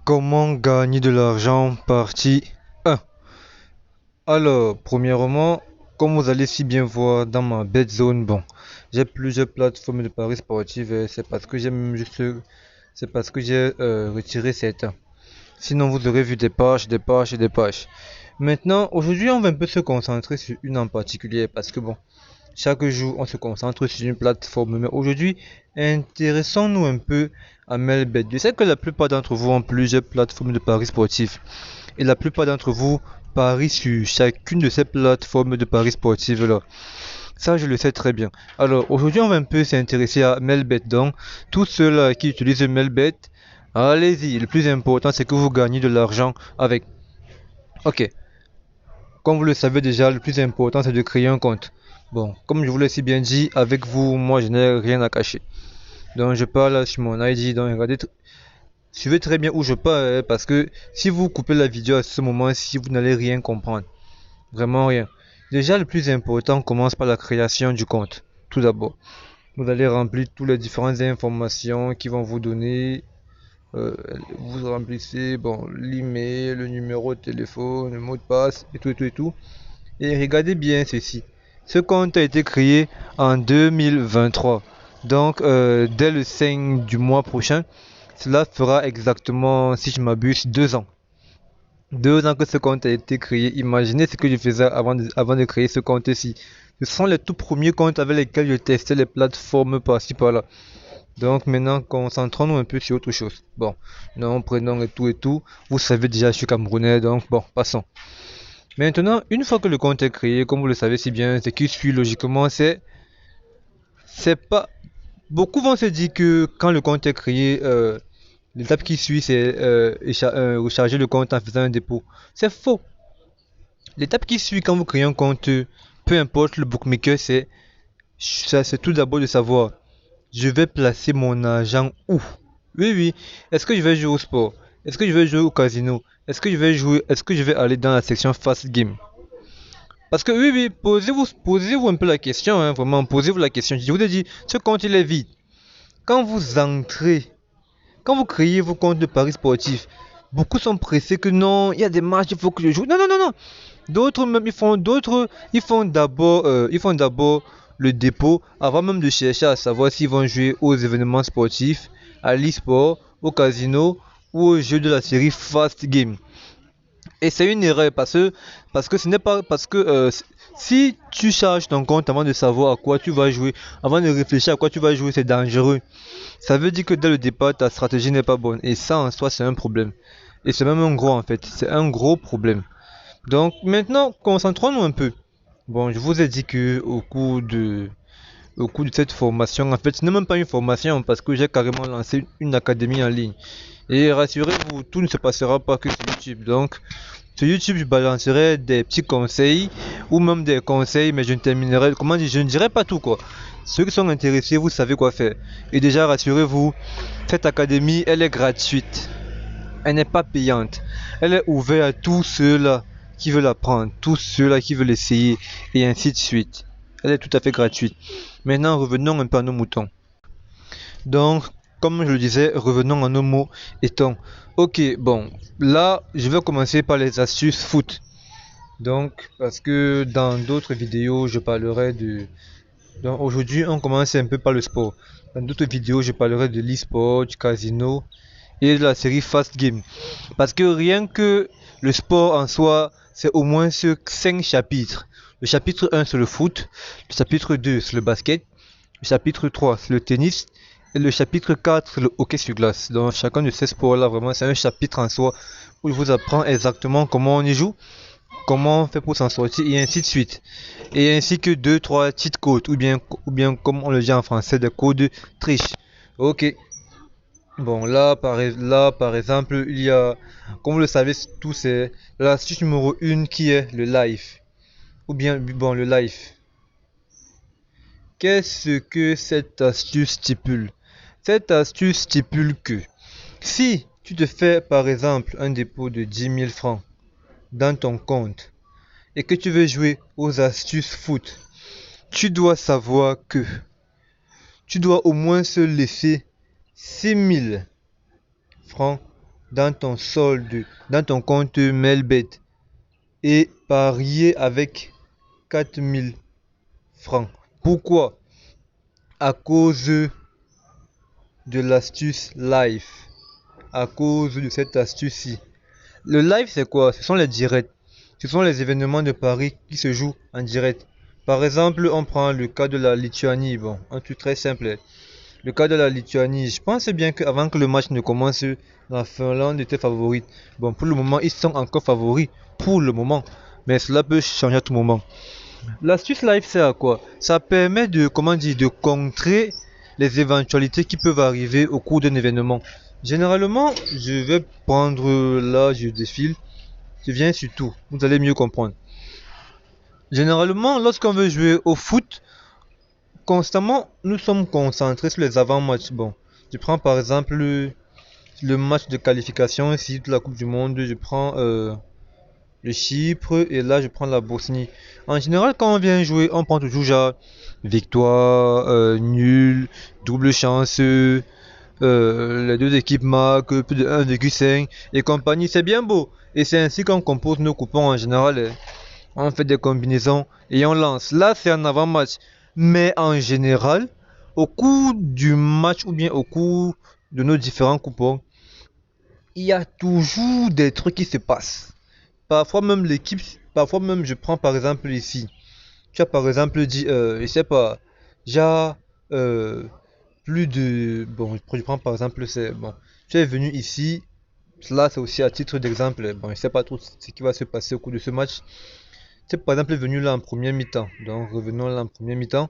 Comment gagner de l'argent partie 1. Alors, premièrement, comme vous allez si bien voir dans ma bet zone, bon, j'ai plusieurs plateformes de paris sportifs et c'est parce que j'ai retiré certains. Sinon, vous aurez vu des pages, des pages et des pages. Maintenant, aujourd'hui, on va un peu se concentrer sur une en particulier parce que bon, chaque jour, on se concentre sur une plateforme. Mais aujourd'hui, intéressons-nous un peu à Melbet. Je sais que la plupart d'entre vous ont plusieurs plateformes de paris sportifs. Et la plupart d'entre vous parient sur chacune de ces plateformes de paris sportifs là. Ça, je le sais très bien. Alors, aujourd'hui, on va un peu s'intéresser à Melbet. Donc, tous ceux-là qui utilisent Melbet, allez-y. Le plus important, c'est que vous gagnez de l'argent avec. Ok. Comme vous le savez déjà, le plus important, c'est de créer un compte. Bon, comme je vous l'ai si bien dit, avec vous, moi, je n'ai rien à cacher. Donc, je parle sur mon ID. Donc, suivez très bien où je parle, hein, parce que si vous coupez la vidéo à ce moment-ci, vous n'allez rien comprendre. Vraiment rien. Déjà, le plus important commence par la création du compte. Tout d'abord, vous allez remplir toutes les différentes informations qui vont vous donner. euh, Vous remplissez bon, l'email, le numéro de téléphone, le mot de passe et tout et tout et tout. Et regardez bien ceci. Ce compte a été créé en 2023. Donc, dès le 5 du mois prochain, cela fera exactement, si je m'abuse, 2 ans. 2 ans que ce compte a été créé. Imaginez ce que je faisais avant de créer ce compte-ci. Ce sont les tout premiers comptes avec lesquels je testais les plateformes par-ci par-là. Donc maintenant, concentrons-nous un peu sur autre chose. Bon, nom, prénom et tout et tout. Vous savez déjà, je suis camerounais, donc bon, passons. Maintenant, une fois que le compte est créé, comme vous le savez si bien, ce qui suit logiquement, c'est pas. Beaucoup vont se dire que quand le compte est créé, l'étape qui suit, c'est recharger le compte en faisant un dépôt. C'est faux. L'étape qui suit quand vous créez un compte, peu importe le bookmaker, c'est tout d'abord de savoir, je vais placer mon argent où? Oui, oui. Est-ce que je vais jouer au sport? Est-ce que je vais jouer au casino? Est-ce que je vais aller dans la section fast game? Parce que oui, oui, posez-vous un peu la question, hein, vraiment, posez-vous la question. Je vous ai dit, ce compte il est vide. Quand vous entrez, quand vous créez vos comptes de paris sportifs, beaucoup sont pressés que non, il y a des matchs, il faut que je joue. Non, non, non, non. D'autres, ils font d'abord le dépôt avant même de chercher à savoir s'ils vont jouer aux événements sportifs, à l'e-sport, au casino ou au jeu de la série Fast Game. Et c'est une erreur parce que ce n'est pas parce que si tu charges ton compte avant de savoir à quoi tu vas jouer, avant de réfléchir à quoi tu vas jouer, c'est dangereux. Ça veut dire que dès le départ, ta stratégie n'est pas bonne. Et ça en soi, c'est un problème. Et c'est même un gros en fait. C'est un gros problème. Donc maintenant, concentrons-nous un peu. Bon, je vous ai dit que au cours de cette formation, en fait, ce n'est même pas une formation parce que j'ai carrément lancé une académie en ligne. Et rassurez-vous, tout ne se passera pas que sur YouTube. Donc, sur YouTube, je balancerai des petits conseils ou même des conseils, mais je ne terminerai, comment dire, je ne dirai pas tout quoi. Ceux qui sont intéressés, vous savez quoi faire. Et déjà, rassurez-vous, cette académie, elle est gratuite. Elle n'est pas payante. Elle est ouverte à tous ceux-là qui veulent apprendre, tous ceux-là qui veulent essayer, et ainsi de suite. Elle est tout à fait gratuite. Maintenant, revenons un peu à nos moutons. Donc, comme je le disais, revenons à nos mots étant. Ok, bon, là, je vais commencer par les astuces foot. Donc, parce que dans d'autres vidéos, je parlerai de. Donc, aujourd'hui, on commence un peu par le sport. Dans d'autres vidéos, je parlerai de l'e-sport, du casino et de la série Fast Game. Parce que rien que le sport en soi, c'est au moins ce 5 chapitres. Le chapitre 1, c'est le foot. Le chapitre 2, c'est le basket. Le chapitre 3, c'est le tennis. Et le chapitre 4, c'est le hockey sur glace. Donc chacun de ces sports-là, vraiment, c'est un chapitre en soi où il vous apprend exactement comment on y joue, comment on fait pour s'en sortir, et ainsi de suite. Et ainsi que deux, trois cheat codes, ou bien comme on le dit en français, des codes triche. Ok. Bon, là, par exemple, il y a, comme vous le savez tous, c'est l'astuce numéro 1 qui est le live. Ou bien, bon, le live. Qu'est-ce que cette astuce stipule? Cette astuce stipule que si tu te fais par exemple un dépôt de 10 000 francs dans ton compte et que tu veux jouer aux astuces foot, tu dois savoir que tu dois au moins se laisser 6 000 francs dans ton solde, dans ton compte Melbet et parier avec 4000 francs. Pourquoi? À cause de l'astuce live. À cause de cette astuce-ci. Le live, c'est quoi? Ce sont les directs. Ce sont les événements de Paris qui se jouent en direct. Par exemple, on prend le cas de la Lituanie. Bon, un truc très simple. Le cas de la Lituanie, je pense bien qu'avant que le match ne commence, la Finlande était favorite. Bon, pour le moment, ils sont encore favoris. Pour le moment. Mais cela peut changer à tout moment. L'astuce live, c'est à quoi? Ça permet de, comment dire, de contrer les éventualités qui peuvent arriver au cours d'un événement. Généralement, je vais prendre là, je défile, je viens sur tout. Vous allez mieux comprendre. Généralement, lorsqu'on veut jouer au foot, constamment, nous sommes concentrés sur les avant-matchs. Bon, je prends par exemple le match de qualification ici de la Coupe du Monde. Je prends le Chypre et là je prends la Bosnie. En général, quand on vient jouer, on prend toujours genre victoire, nul, double chance, les deux équipes marquent plus de 1,5 et compagnie. C'est bien beau. Et c'est ainsi qu'on compose nos coupons en général. On fait des combinaisons et on lance. Là, c'est un avant-match. Mais en général, au cours du match ou bien au cours de nos différents coupons, il y a toujours des trucs qui se passent. Parfois même l'équipe, parfois même je prends par exemple ici. Tu as par exemple dit, je sais pas, déjà plus de, bon, je prends par exemple, c'est bon, tu es venu ici, cela c'est aussi à titre d'exemple, bon, je sais pas trop ce qui va se passer au cours de ce match. Tu es par exemple venu là en première mi-temps, donc revenons là en première mi-temps,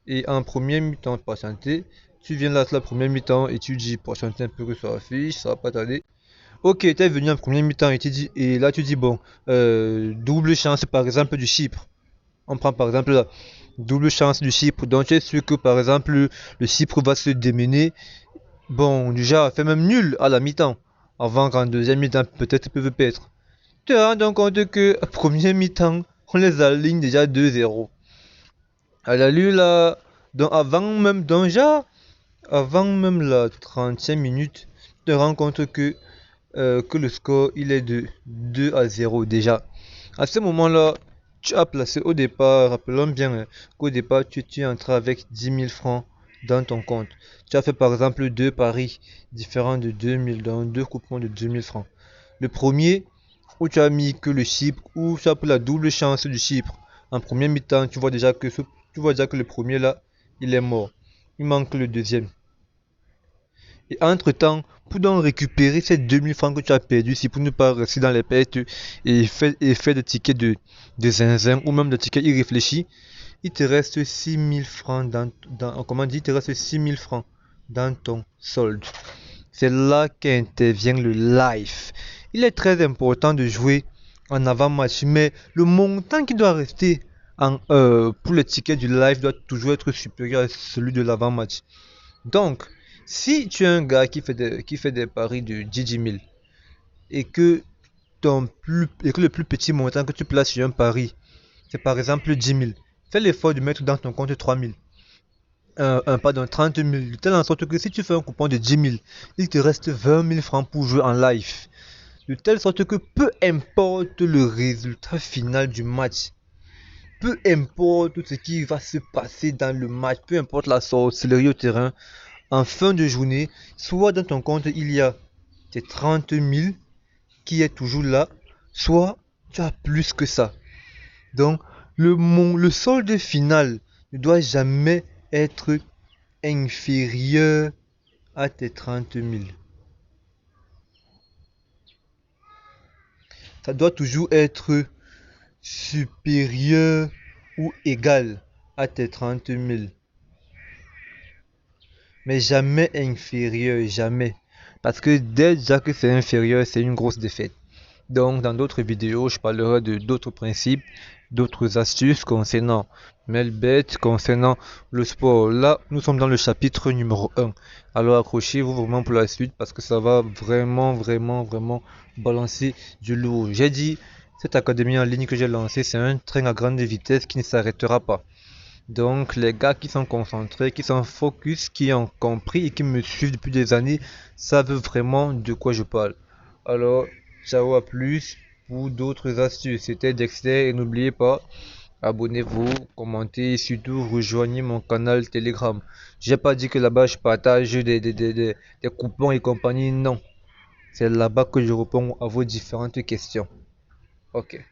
et en première mi-temps, patienter, tu viens là sur la première mi-temps et tu dis patienter un peu que ça affiche, ça va pas tarder. Ok, tu es venu en premier mi-temps et, et là tu dis bon, double chance par exemple du Chypre. On prend par exemple la double chance du Chypre. Donc tu es sûr que par exemple le Chypre va se démener. Bon, déjà fait même nul à la mi-temps. Avant qu'en deuxième mi-temps peut-être ils peuvent perdre. Tu te rends donc compte que à premier mi-temps, on les aligne déjà 2-0. À la lue là, donc avant même, donc déjà, avant même la 30e minute, tu te rends compte que le score il est de 2-0 déjà. À ce moment-là, tu as placé au départ, rappelons bien qu'au départ tu es entré avec 10 000 francs dans ton compte. Tu as fait par exemple deux paris différents de 2000, donc deux coupons de 2000 francs. Le premier, où tu as mis que le Chypre, où tu as pris la double chance du Chypre. En première mi-temps, tu vois déjà que le premier là, il est mort. Il manque le deuxième. Et entre-temps, pour donc récupérer ces 2000 francs que tu as perdus, si pour ne pas rester dans les pertes et faire des tickets de zinzin ou même des tickets irréfléchis, il te reste 6000 francs comment dire, il te reste 6000 francs dans ton solde. C'est là qu'intervient le live. Il est très important de jouer en avant-match, mais le montant qui doit rester pour le ticket du live doit toujours être supérieur à celui de l'avant-match. Donc, si tu es un gars qui fait des paris de 10 000 et que, et que le plus petit montant que tu places sur un pari, c'est par exemple 10 000, fais l'effort de mettre dans ton compte 3 000. Pardon, 30 000, de telle en sorte que si tu fais un coupon de 10 000, il te reste 20 000 francs pour jouer en live. De telle sorte que peu importe le résultat final du match, peu importe ce qui va se passer dans le match, peu importe la sorcellerie au terrain, en fin de journée, soit dans ton compte il y a tes 30 000 qui est toujours là, soit tu as plus que ça. Donc le solde final ne doit jamais être inférieur à tes 30 000. Ça doit toujours être supérieur ou égal à tes 30 000. Mais jamais inférieur, jamais. Parce que déjà que c'est inférieur, c'est une grosse défaite. Donc, dans d'autres vidéos, je parlerai de d'autres principes, d'autres astuces concernant Melbet, concernant le sport. Là, nous sommes dans le chapitre numéro 1. Alors, accrochez-vous vraiment pour la suite parce que ça va vraiment, vraiment, vraiment balancer du lourd. J'ai dit, cette académie en ligne que j'ai lancée, c'est un train à grande vitesse qui ne s'arrêtera pas. Donc, les gars qui sont concentrés, qui sont focus, qui ont compris et qui me suivent depuis des années, savent vraiment de quoi je parle. Alors, ciao à plus pour d'autres astuces. C'était Dexter et n'oubliez pas, abonnez-vous, commentez et surtout rejoignez mon canal Telegram. J'ai pas dit que là-bas je partage des coupons et compagnie, non. C'est là-bas que je réponds à vos différentes questions. Ok.